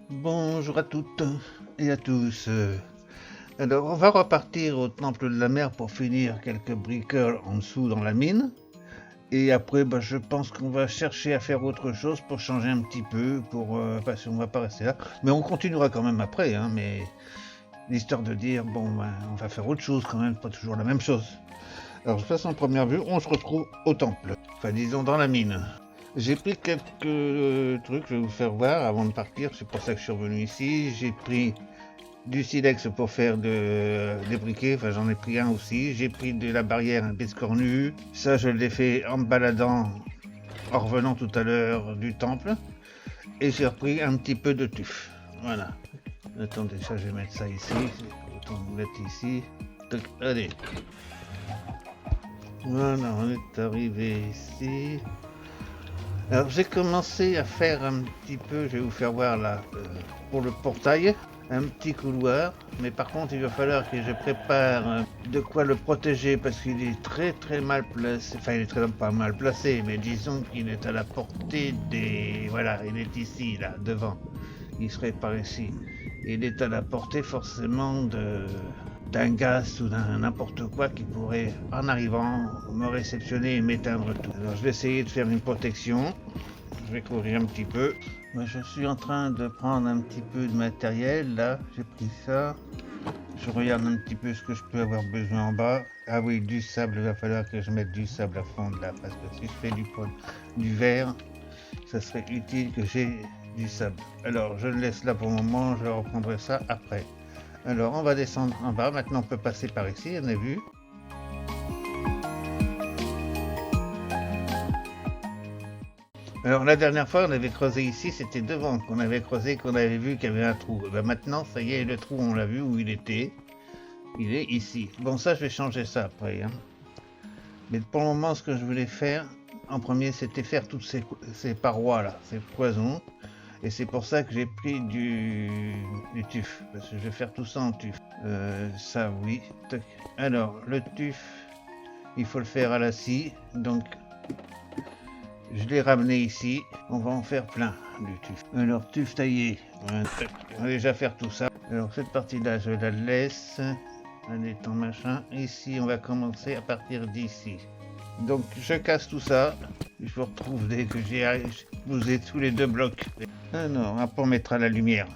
Bonjour à toutes et à tous. Alors, on va repartir au temple de la mer pour finir quelques bricoles en dessous dans la mine. Et après, je pense qu'on va chercher à faire autre chose pour changer un petit peu, parce qu'on va pas rester là. Mais on continuera quand même après, hein, mais l'histoire de dire, on va faire autre chose quand même, pas toujours la même chose. Alors, de toute façon, première vue, on se retrouve au temple. Enfin, disons dans la mine. J'ai pris quelques trucs, je vais vous faire voir avant de partir, c'est pour ça que je suis revenu ici. J'ai pris du silex pour faire des briquets, enfin j'en ai pris un aussi. J'ai pris de la barrière, un biscornu. Ça, je l'ai fait en me baladant, en revenant tout à l'heure du temple. Et j'ai repris un petit peu de tuf. Voilà. Attendez, ça, je vais mettre ça ici. Autant vous mettre ici. Allez. Voilà, on est arrivé ici. Alors j'ai commencé à faire un petit peu, je vais vous faire voir là, pour le portail, un petit couloir, mais par contre il va falloir que je prépare de quoi le protéger parce qu'il est très mal placé, enfin il est pas mal placé, mais disons qu'il est à la portée des... Voilà, il est ici, là, devant, il serait par ici. Il est à la portée forcément d'un gaz ou d'un n'importe quoi qui pourrait, en arrivant, me réceptionner et m'éteindre tout. Alors je vais essayer de faire une protection. Je vais courir un petit peu. Moi, je suis en train de prendre un petit peu de matériel. Là, j'ai pris ça. Je regarde un petit peu ce que je peux avoir besoin en bas. Ah oui, du sable. Il va falloir que je mette du sable à fond là. Parce que si je fais du verre, ça serait utile que j'ai du sable. Alors, je le laisse là pour le moment. Je reprendrai ça après. Alors, on va descendre en bas. Maintenant, on peut passer par ici. On a vu. Alors la dernière fois, on avait creusé ici, c'était devant qu'on avait creusé, qu'on avait vu qu'il y avait un trou. Maintenant, ça y est, le trou, on l'a vu où il était. Il est ici. Bon, ça, je vais changer ça après. Hein. Mais pour le moment, ce que je voulais faire, en premier, c'était faire toutes ces parois-là, ces cloisons. Et c'est pour ça que j'ai pris du tuf. Parce que je vais faire tout ça en tuf. Ça, oui. Alors, le tuf, il faut le faire à la scie. Donc, je l'ai ramené ici, on va en faire plein du tuf. Alors tuf taillé, on va déjà faire tout ça. Alors cette partie-là, je la laisse, un étang machin. Ici, on va commencer à partir d'ici. Donc je casse tout ça, je vous retrouve dès que j'ai posé tous les deux blocs. Alors, après on mettra la lumière.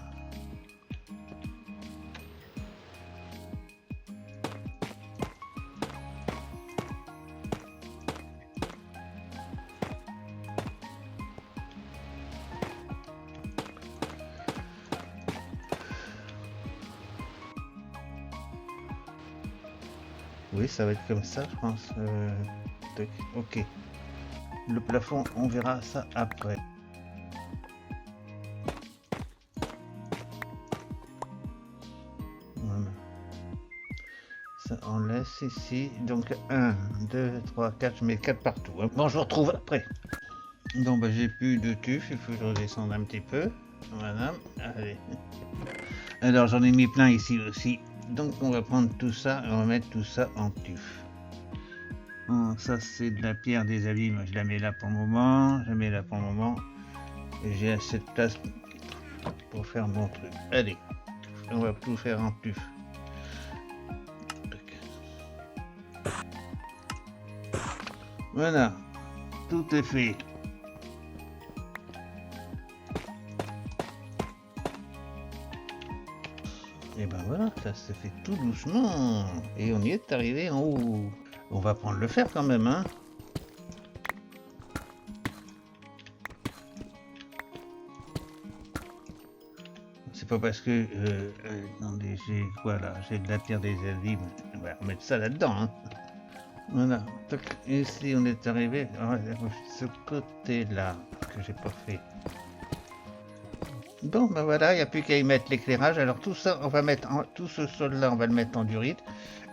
Oui, ça va être comme ça, je pense. Ok. Le plafond, on verra ça après. Voilà. Ça, on laisse ici. Donc 1, 2, 3, 4, je mets 4 partout. Hein. Bon, je vous retrouve après. Donc j'ai plus de tuf, il faut que je redescende un petit peu. Voilà, allez. Alors j'en ai mis plein ici aussi. Donc on va prendre tout ça et on va mettre tout ça en tuf. Bon, ça c'est de la pierre des abîmes, je la mets là pour le moment. Et j'ai assez de place pour faire mon truc. Allez, on va tout faire en tuf. Voilà, tout est fait. Et ben voilà, ça se fait tout doucement. Et on y est arrivé en haut. On va prendre le fer quand même, hein. C'est pas parce que... attendez, j'ai quoi là? J'ai de la pierre des abîmes. On va remettre ça là-dedans, hein. Voilà. Ici, on est arrivé. Ce côté-là que j'ai pas fait. Bon, ben voilà, il n'y a plus qu'à y mettre l'éclairage. Alors tout ça, on va mettre tout ce sol-là, on va le mettre en durite.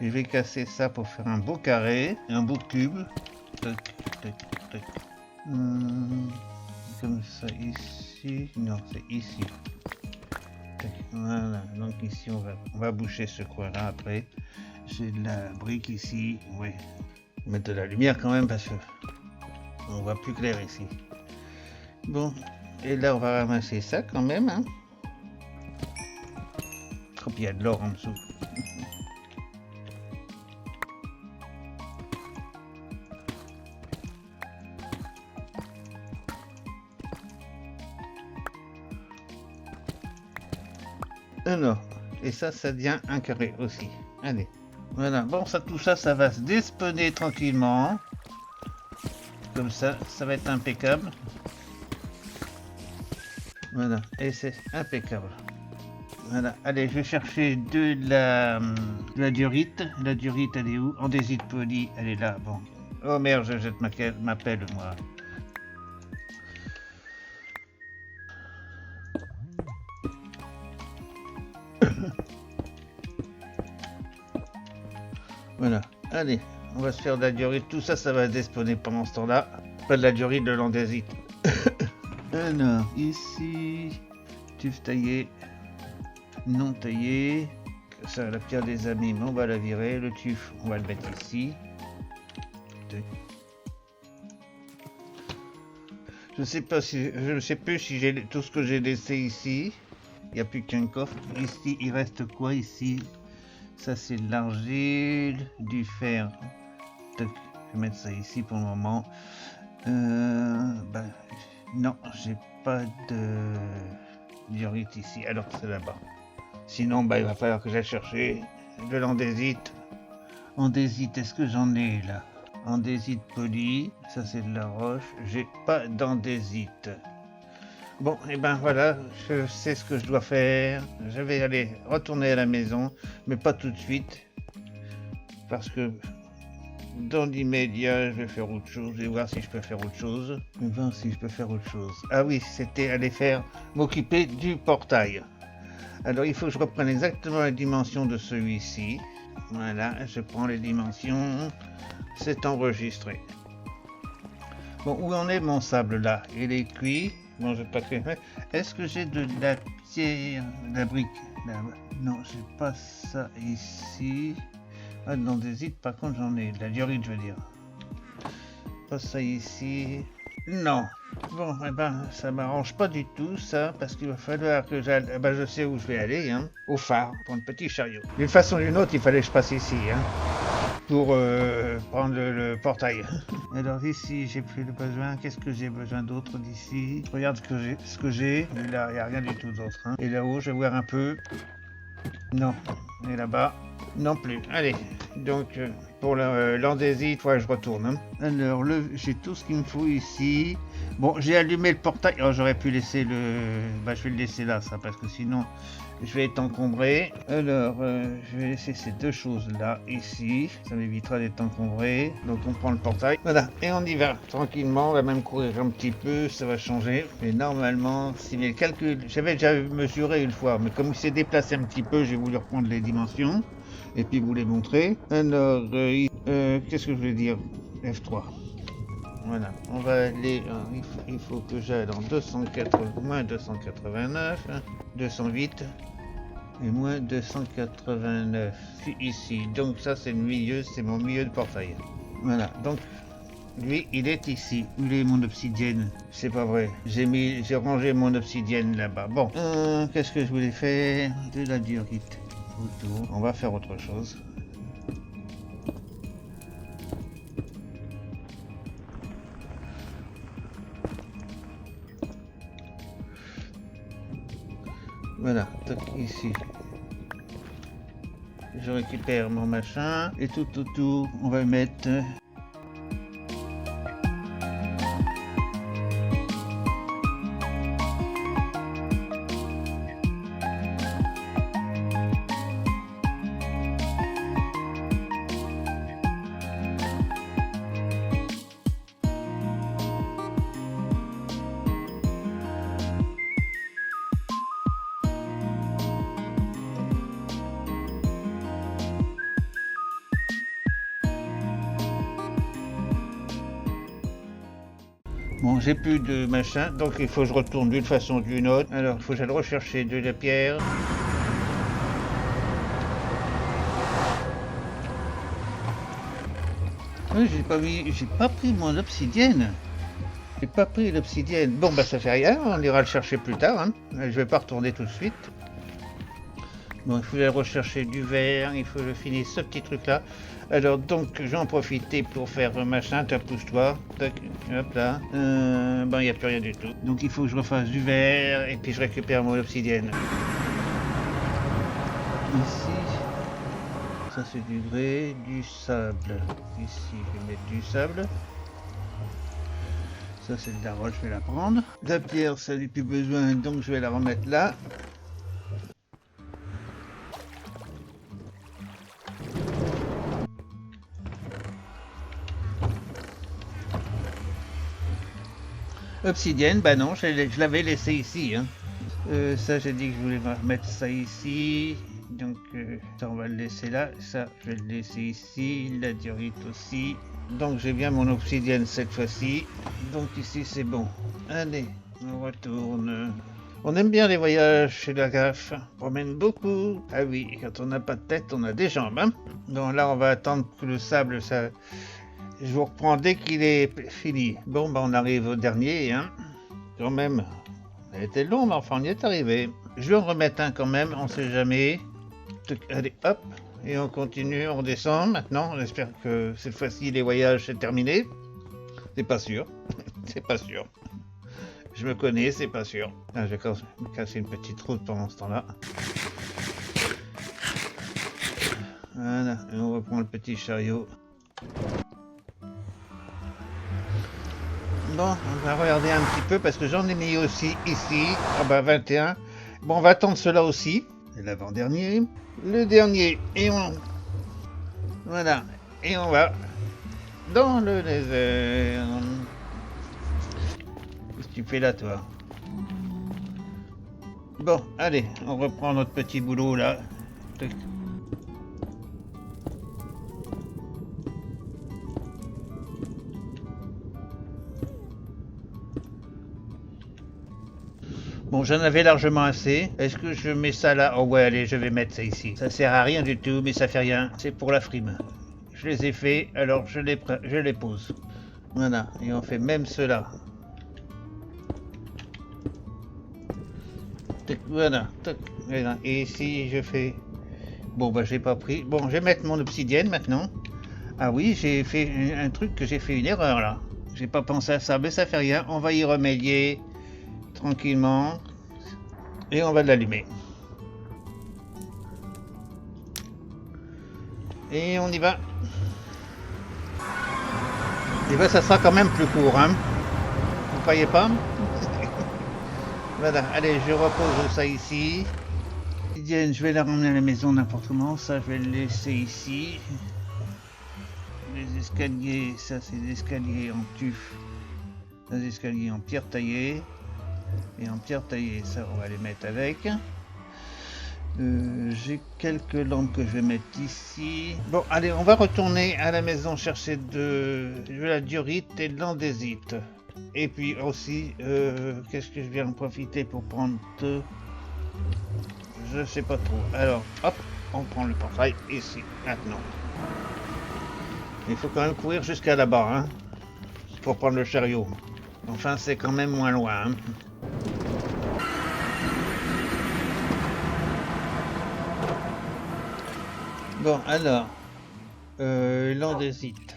Je vais casser ça pour faire un beau carré, un beau cube. Tac, tac, tac. Comme ça ici. Non, c'est ici. Tac, voilà. Donc ici, on va boucher ce coin-là après. J'ai de la brique ici. Ouais. Mettre de la lumière quand même parce que on voit plus clair ici. Bon, et là on va ramasser ça quand même. Hein. Oh, puis il y a de l'or en dessous. Alors, et ça devient un carré aussi. Allez. Voilà, bon, ça, tout ça, ça va se despawner tranquillement. Comme ça va être impeccable. Voilà, et c'est impeccable. Voilà, allez, je vais chercher de la diorite. La diorite, elle est où? Andésite polie, elle est là, bon. Oh merde, je jette ma pelle, moi. Voilà, allez, on va se faire de la diorite. Tout ça, ça va se despawner pendant ce temps-là. Pas de la diorite, de l'andésite. Alors, ici, tuf taillé, non taillé. Ça, la pierre des abîmes, on va la virer. Le tuf, on va le mettre ici. Je sais pas si, je ne sais plus si j'ai tout ce que j'ai laissé ici. Il n'y a plus qu'un coffre. Ici, il reste quoi ici? Ça, c'est de l'argile, du fer. Je vais mettre ça ici pour le moment. Non, j'ai pas de diorite ici. Alors, c'est là-bas. Sinon, il va falloir que j'aille chercher de l'andésite. Andésite, est-ce que j'en ai là? Andésite poli, ça c'est de la roche. J'ai pas d'andésite. Bon, et ben voilà, je sais ce que je dois faire. Je vais aller retourner à la maison, mais pas tout de suite. Parce que dans l'immédiat, je vais faire autre chose. Je vais voir si je peux faire autre chose. Je vais voir si je peux faire autre chose. Ah oui, c'était aller m'occuper du portail. Alors il faut que je reprenne exactement les dimensions de celui-ci. Voilà, je prends les dimensions. C'est enregistré. Bon, où en est mon sable là? Il est cuit. Bon, je vais pas cuire. Est-ce que j'ai de la pierre, de la brique là? Non, j'ai pas ça ici. Ah, de l'andésite, par contre, j'en ai. De la diorite, je veux dire. Pas ça ici. Non. Bon, eh ben, ça m'arrange pas du tout, ça, parce qu'il va falloir que j'aille. Eh ben, je sais où je vais aller, hein. Au phare, pour un petit chariot. D'une façon ou d'une autre, il fallait que je passe ici, hein. Pour prendre le portail. Alors ici j'ai plus le besoin. Qu'est-ce que j'ai besoin d'autre d'ici? Je regarde ce que j'ai. Là il n'y a rien du tout d'autre. Hein. Et là-haut je vais voir un peu. Non. Et là-bas non plus. Allez. Donc pour l'andésite, il faut que je retourne. Hein. Alors j'ai tout ce qu'il me faut ici. Bon, j'ai allumé le portail. Oh, j'aurais pu laisser je vais le laisser là, ça, parce que sinon je vais être encombré. Alors, je vais laisser ces deux choses-là, ici. Ça m'évitera d'être encombré. Donc, on prend le portail. Voilà, et on y va. Tranquillement, on va même courir un petit peu, ça va changer. Mais normalement, si mes calculs... J'avais déjà mesuré une fois, mais comme il s'est déplacé un petit peu, j'ai voulu reprendre les dimensions. Et puis vous les montrer. Alors, qu'est-ce que je voulais dire? F3. Voilà, on va aller, il faut que j'aille dans moins 289, 208 et moins 289 ici. Donc ça c'est le milieu, c'est mon milieu de portail. Voilà, donc lui il est ici. Où est mon obsidienne? C'est pas vrai, j'ai rangé mon obsidienne là-bas. Bon, qu'est-ce que je voulais faire? De la diorite autour. On va faire autre chose. Voilà, ici. Je récupère mon machin et tout autour, on va mettre bon, j'ai plus de machin, donc il faut que je retourne d'une façon ou d'une autre. Alors, il faut que j'aille rechercher de la pierre. Oui, j'ai pas pris mon obsidienne. J'ai pas pris l'obsidienne. Bon, ça fait rien, on ira le chercher plus tard. Hein. Je vais pas retourner tout de suite. Bon, il faut aller rechercher du verre, il faut que je finisse ce petit truc là. Alors donc j'en profiter pour faire machin, pousse-toi, tac, hop là. Bon, il n'y a plus rien du tout. Donc il faut que je refasse du verre et puis je récupère mon obsidienne. Ici, ça c'est du grès, du sable. Ici je vais mettre du sable. Ça c'est de la roche, je vais la prendre. La pierre, ça n'a plus besoin, donc je vais la remettre là. Obsidienne, bah non, je l'avais laissé ici. Hein. Ça, j'ai dit que je voulais remettre ça ici. Donc, ça, on va le laisser là. Ça, je vais le laisser ici. La diorite aussi. Donc, j'ai bien mon obsidienne cette fois-ci. Donc, ici, c'est bon. Allez, on retourne. On aime bien les voyages chez la gaffe. On promène beaucoup. Ah oui, quand on n'a pas de tête, on a des jambes. Hein. Donc là, on va attendre que le sable, ça... Je vous reprends dès qu'il est fini. Bon, bah on arrive au dernier, hein. Quand même, ça a été long, mais enfin on y est arrivé. Je vais en remettre un quand même, on sait jamais. Allez, hop, et on continue, on descend maintenant. On espère que cette fois-ci les voyages c'est terminé. C'est pas sûr, c'est pas sûr. Je me connais, c'est pas sûr. Ah, je vais me casser une petite route pendant ce temps-là. Voilà, et on reprend le petit chariot. Bon, on va regarder un petit peu parce que j'en ai mis aussi ici. Ah bah 21. Bon, on va attendre cela aussi. C'est l'avant-dernier. Le dernier. Et on... Voilà. Et on va dans le désert. Qu'est-ce que tu fais là, toi? Bon, allez, on reprend notre petit boulot là. Bon, j'en avais largement assez. Est-ce que je mets ça là? Oh ouais, allez, je vais mettre ça ici. Ça sert à rien du tout, mais ça fait rien. C'est pour la frime. Je les ai faits, alors je les pose. Voilà, et on fait même cela. Voilà, voilà. Et ici, je fais... Bon, bah, j'ai pas pris. Bon, je vais mettre mon obsidienne maintenant. Ah oui, j'ai fait un truc que j'ai fait une erreur là. J'ai pas pensé à ça, mais ça fait rien. On va y remédier tranquillement. Et on va l'allumer. Et on y va. Et ben ça sera quand même plus court, hein. Vous croyez pas? Voilà, allez, je repose ça ici. Je vais la ramener à la maison n'importe comment. Ça, je vais le laisser ici. Les escaliers, ça c'est des escaliers en tuf. Des escaliers en pierre taillée. Et en pierre taillée, ça on va les mettre avec. J'ai quelques lampes que je vais mettre ici. Bon, allez, on va retourner à la maison chercher de la diorite et de l'andésite. Et puis aussi, qu'est-ce que je viens en profiter pour prendre deux? Je sais pas trop. Alors, hop, on prend le portail ici, maintenant. Il faut quand même courir jusqu'à là-bas, hein, pour prendre le chariot. Enfin, c'est quand même moins loin, hein. Bon, alors, l'andésite,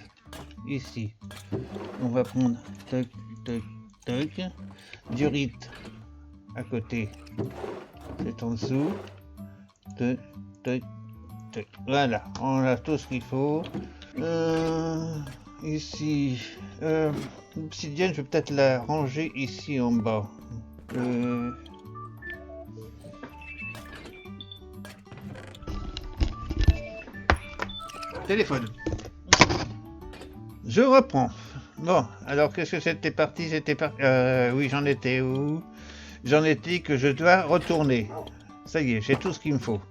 ici, on va prendre toc, toc, toc, diorite, à côté, c'est en dessous, toc, toc, toc, voilà, on a tout ce qu'il faut. Ici, l'obsidienne, je vais peut-être la ranger ici en bas. Téléphone. Je reprends. Bon, alors qu'est-ce que c'était parti? Oui, j'en étais où? J'en étais que je dois retourner. Ça y est, j'ai tout ce qu'il me faut.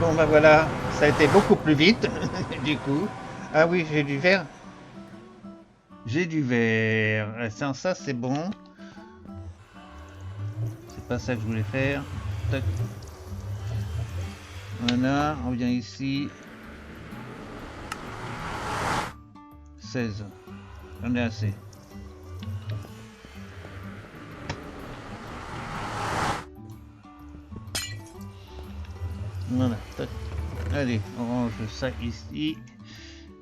Bon ben voilà, ça a été beaucoup plus vite, du coup. Ah oui, j'ai du verre. J'ai du verre. Ça c'est bon. C'est pas ça que je voulais faire. tac. Voilà, on vient ici. 16. J'en ai assez. Voilà, tac. Allez, on range ça ici.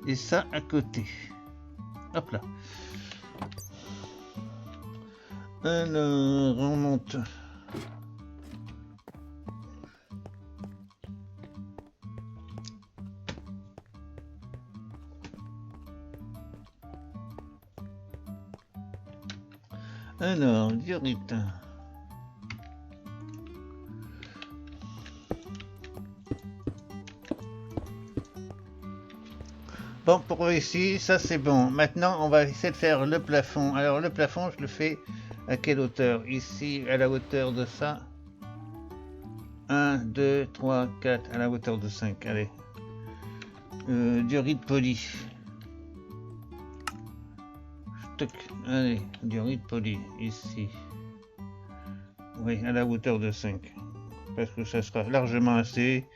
Et ça à côté. Hop là. Alors, on monte. Alors, diorite. Bon, pour ici, ça c'est bon. Maintenant, on va essayer de faire le plafond. Alors, le plafond, je le fais à quelle hauteur? Ici, à la hauteur de ça. 1, 2, 3, 4, à la hauteur de 5. Allez. Diorite poli. Toc. Allez, diorite poli, ici. Oui, à la hauteur de 5. Parce que ça sera largement assez.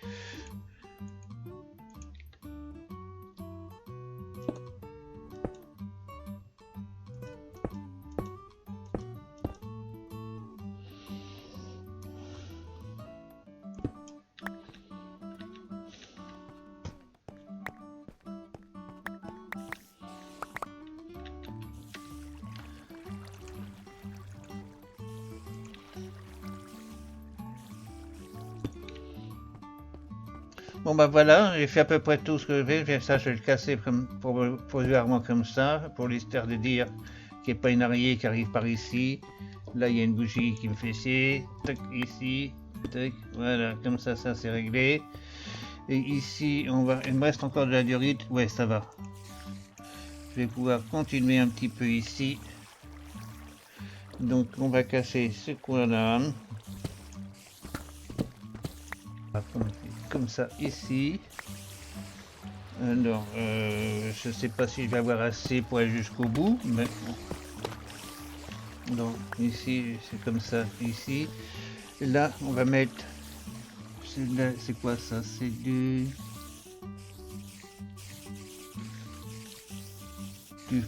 Bon bah voilà, j'ai fait à peu près tout ce que je vais. Ça, je vais le casser comme, provisoirement comme ça, pour l'histoire de dire qu'il n'y ait pas une araignée qui arrive par ici. Là, il y a une bougie qui me fait chier. Tac, ici. Tac, voilà, comme ça c'est réglé. Et ici, il me reste encore de la diorite. Ouais, ça va. Je vais pouvoir continuer un petit peu ici. Donc, on va casser ce coin-là. Comme ça, ici. Alors, je sais pas si je vais avoir assez pour aller jusqu'au bout, mais donc ici c'est comme ça, ici. Là, on va mettre. C'est quoi ça? C'est du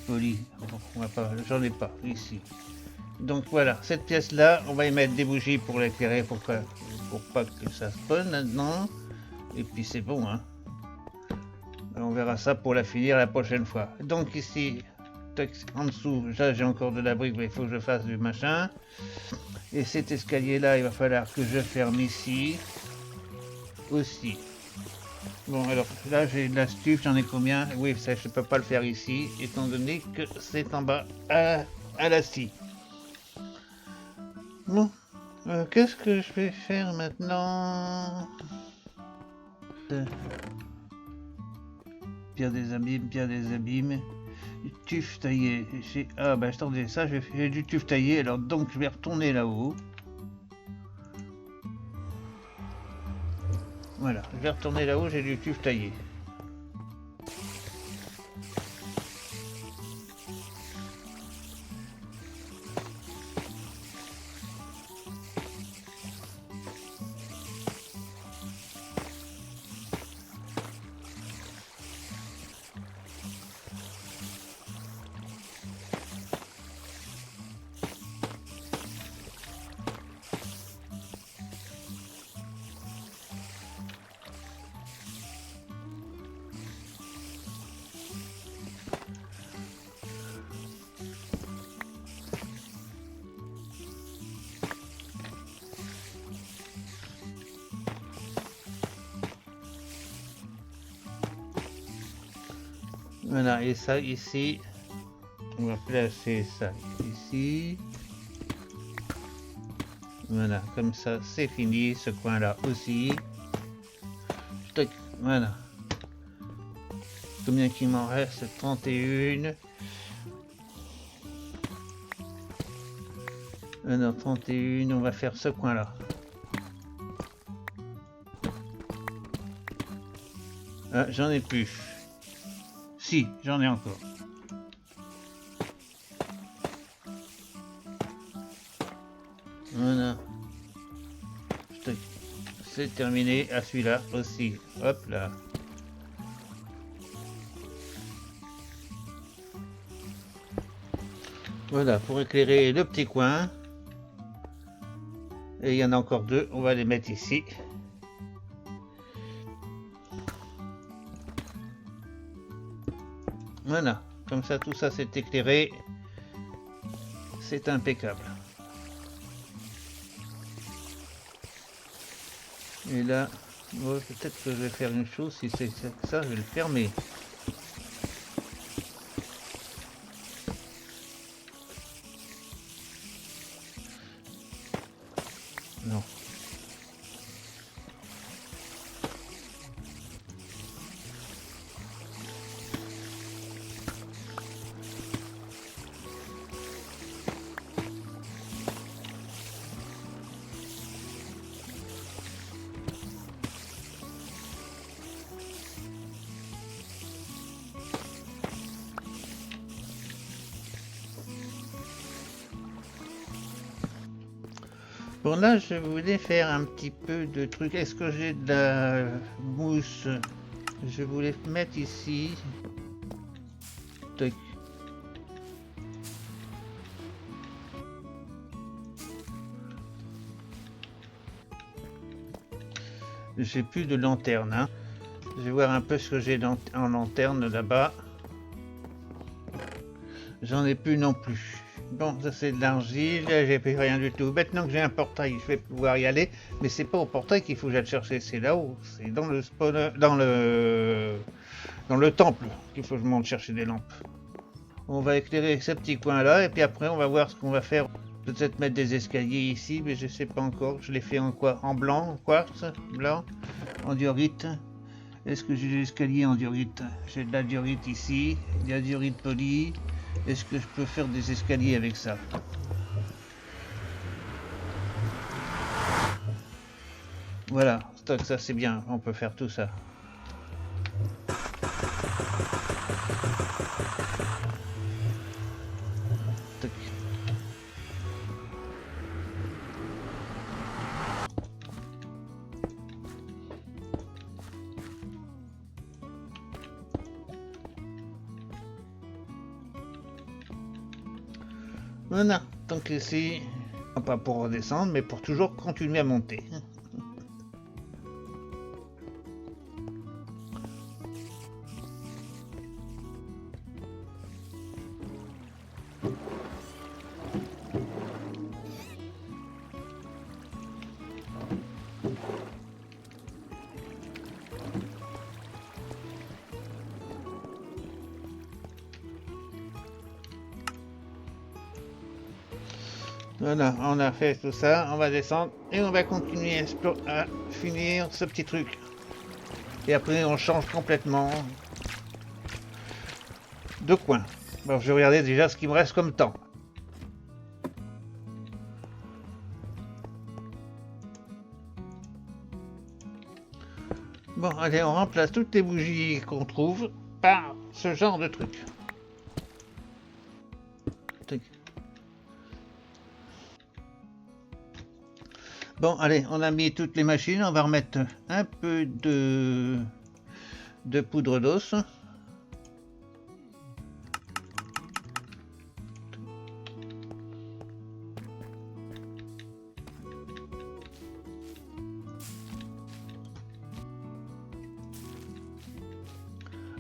poli. On va pas, j'en ai pas ici. Donc voilà, cette pièce-là, on va y mettre des bougies pour l'éclairer, pour pas que ça spawn maintenant. Et puis c'est bon, hein. On verra ça pour la finir la prochaine fois. Donc ici, en dessous, là j'ai encore de la brique, mais il faut que je fasse du machin. Et cet escalier là, il va falloir que je ferme ici aussi. Bon, alors là j'ai de la stufe, j'en ai combien? Oui, ça je peux pas le faire ici, étant donné que c'est en bas à la scie. Bon, qu'est-ce que je vais faire maintenant? Pierre des abîmes, pierre des abîmes. Tuf taillé. Ah bah attendez, ça j'ai du tuf taillé, alors donc je vais retourner là-haut. Voilà, je vais retourner là-haut, j'ai du tuf taillé. Voilà, et ça ici, on va placer ça ici. Voilà, comme ça c'est fini, ce coin là aussi. Voilà. Combien qu'il m'en reste? 31. Alors 31, on va faire ce coin là. Ah, j'en ai plus. Si, j'en ai encore. Voilà. Tac. C'est terminé à celui-là aussi. Hop là. Voilà, pour éclairer le petit coin. Et il y en a encore deux, on va les mettre ici. Voilà, comme ça tout ça c'est éclairé. C'est impeccable. Et là, bon, peut-être que je vais faire une chose, si c'est ça, je vais le fermer. Non. Bon là je voulais faire un petit peu de trucs. Est-ce que j'ai de la mousse? Je voulais mettre ici. Tac. J'ai plus de lanterne, hein. Je vais voir un peu ce que j'ai en lanterne là-bas. J'en ai plus non plus. Bon, ça c'est de l'argile, j'ai plus rien du tout. Maintenant que j'ai un portail, je vais pouvoir y aller. Mais c'est pas au portail qu'il faut que j'aille chercher, c'est là-haut. C'est dans le spawn, dans le temple qu'il faut que je monte chercher des lampes. On va éclairer ce petit coin-là et puis après on va voir ce qu'on va faire. Peut-être mettre des escaliers ici, mais je sais pas encore. Je l'ai fait en quoi? En blanc, en quartz, blanc, en diorite. Est-ce que j'ai des escaliers en diorite? J'ai de la diorite ici, il y a de la diorite polie. Est-ce que je peux faire des escaliers avec ça? Voilà, ça c'est bien, on peut faire tout ça. Tac. Voilà, donc ici, pas pour redescendre, mais pour toujours continuer à monter. Voilà, on a fait tout ça, on va descendre et on va continuer à finir ce petit truc. Et après on change complètement de coin. Bon, je vais regarder déjà ce qui me reste comme temps. Bon, allez, on remplace toutes les bougies qu'on trouve par ce genre de truc. Bon, allez, on a mis toutes les machines, on va remettre un peu de poudre d'os.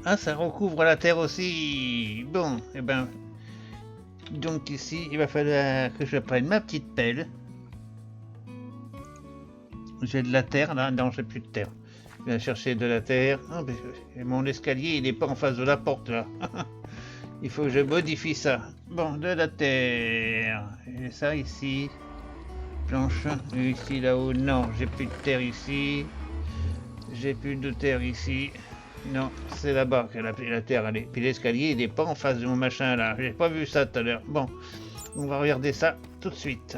Ah, ça recouvre la terre aussi. Bon, et ben, donc ici, il va falloir que je prenne ma petite pelle. J'ai de la terre là, non, j'ai plus de terre. Je viens chercher de la terre. Oh, mais mon escalier, il n'est pas en face de la porte là. Il faut que je modifie ça. Bon, de la terre. Et ça ici. Planche. Et ici là-haut, non, j'ai plus de terre ici. J'ai plus de terre ici. Non, c'est là-bas que la terre allait. Puis l'escalier, il n'est pas en face de mon machin là. J'ai pas vu ça tout à l'heure. Bon, on va regarder ça tout de suite.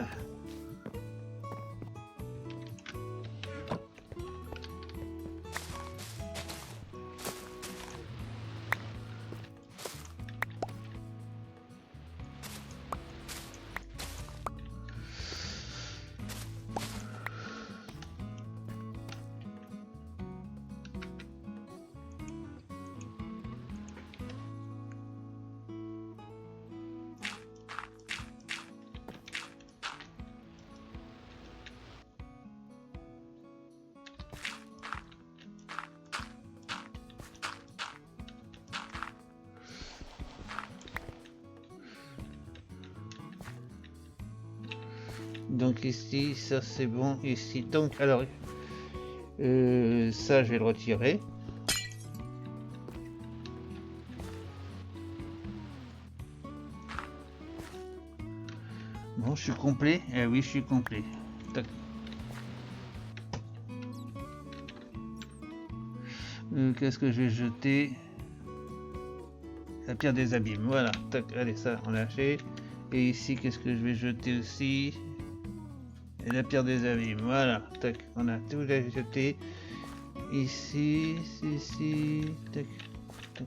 Donc ici, ça c'est bon. Ici, donc alors, ça je vais le retirer. Bon, je suis complet. Eh oui, je suis complet. Tac. Qu'est-ce que je vais jeter? La pierre des abîmes. Voilà. Tac. Allez, ça, on l'a fait. Et ici, qu'est-ce que je vais jeter aussi? Et la pierre des abîmes. Voilà. Tac. On a tout jeté. Ici, ici. Tac. Tac.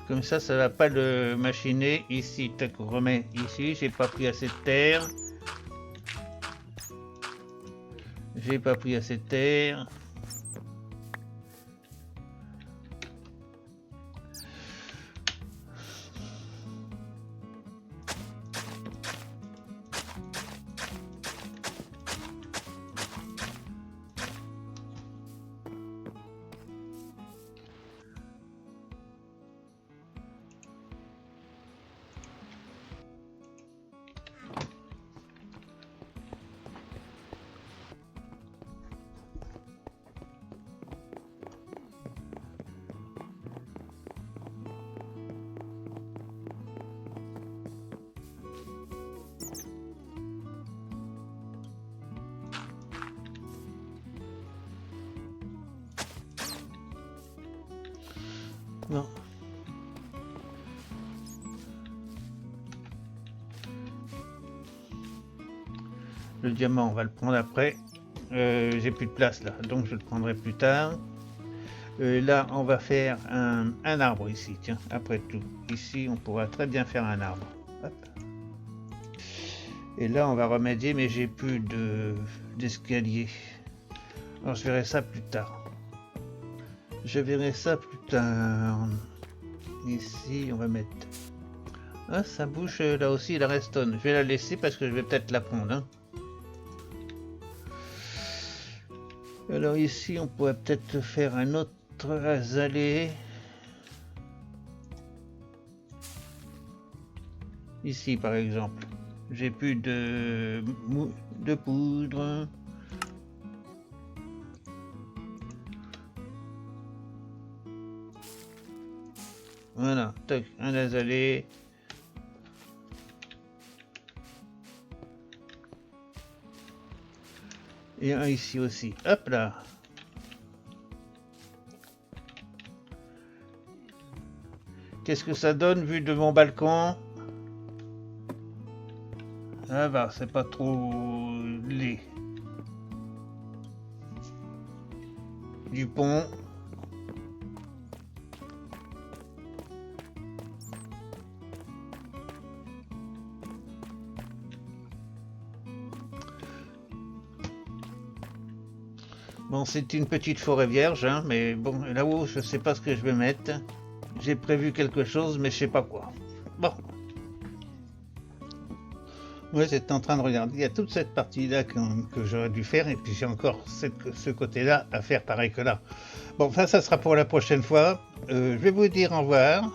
Comme ça va pas le machiner ici. Tac, on remet ici. J'ai pas pris assez de terre. J'ai pas pris assez de terre. Non. Le diamant, on va le prendre après. J'ai plus de place là, donc je le prendrai plus tard. Là, on va faire un arbre ici, tiens, après tout. Ici, on pourra très bien faire un arbre. Hop. Et là, on va remédier, mais j'ai plus d'escalier. Alors, je verrai ça plus tard. Je verrai ça plus tard. Ici, on va mettre... Ah, ça bouge là aussi, la restonne. Je vais la laisser parce que je vais peut-être la prendre. Hein. Alors ici, on pourrait peut-être faire un autre azalée. Ici, par exemple. J'ai plus de poudre. Voilà, tac, un azalée. Et un ici aussi. Hop là. Qu'est-ce que ça donne vu de mon balcon? Ah bah, c'est pas trop laid. Du pont. Bon, c'est une petite forêt vierge, hein, mais bon, là-haut, je sais pas ce que je vais mettre. J'ai prévu quelque chose, mais je sais pas quoi. Bon. Ouais, j'étais en train de regarder. Il y a toute cette partie-là que j'aurais dû faire, et puis j'ai encore ce côté-là à faire pareil que là. Bon, enfin, ça sera pour la prochaine fois. Je vais vous dire au revoir.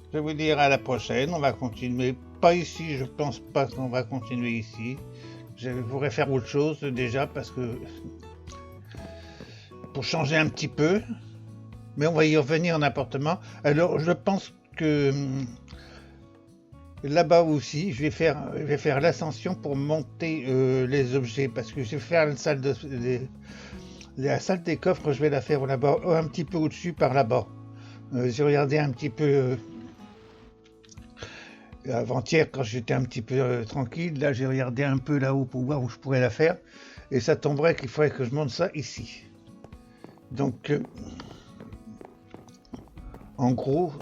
Je vais vous dire à la prochaine. On va continuer. Pas ici, je pense pas qu'on va continuer ici. Je voudrais faire autre chose déjà parce que pour changer un petit peu. Mais on va y revenir en appartement. Alors, je pense que là-bas aussi, je vais faire l'ascension pour monter les objets parce que je vais faire la salle des coffres. Je vais la faire là-bas, un petit peu au-dessus par là-bas. J'ai regardé un petit peu avant-hier quand j'étais un petit peu tranquille. Là, j'ai regardé un peu là-haut pour voir où je pourrais la faire. Et ça tomberait qu'il faudrait que je monte ça ici. Donc, en gros,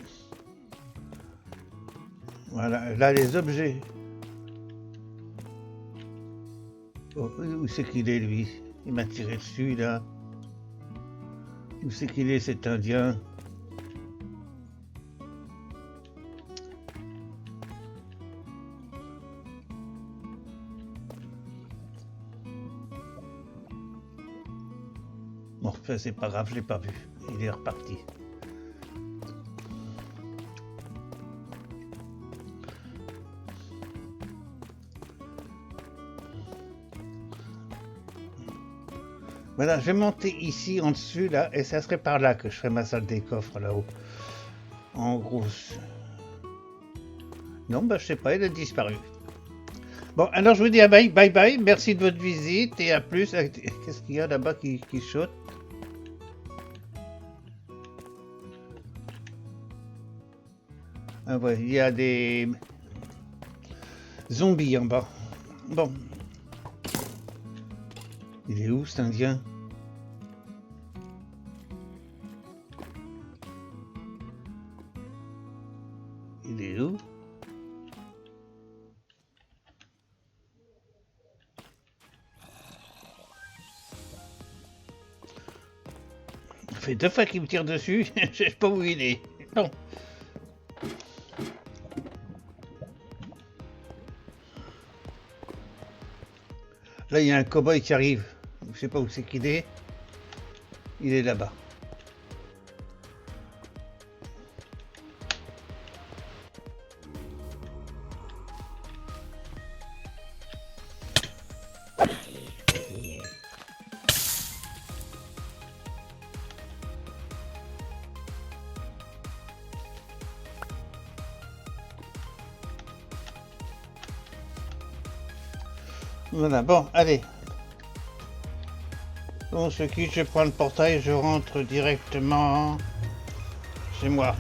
voilà, là les objets. Oh, où c'est qu'il est lui? Il m'a tiré dessus là. Où c'est qu'il est cet Indien? Bon. Enfin, c'est pas grave, je l'ai pas vu. Il est reparti. Voilà, je vais monter ici en dessus là, et ça serait par là que je ferai ma salle des coffres là-haut. En gros. Non, bah je sais pas, il a disparu. Bon, alors je vous dis à bye bye, merci de votre visite et à plus. Qu'est-ce qu'il y a là-bas qui saute? Ah ouais, il y a des zombies en bas. Bon. Il est où cet indien? Il est où? Ça fait 2 fois qu'il me tire dessus, je sais pas où il est. Bon. Là, il y a un cow-boy qui arrive. Je sais pas où c'est qu'il est. Il est là-bas. Voilà, bon, allez. On se quitte, je prends le portail, je rentre directement chez moi.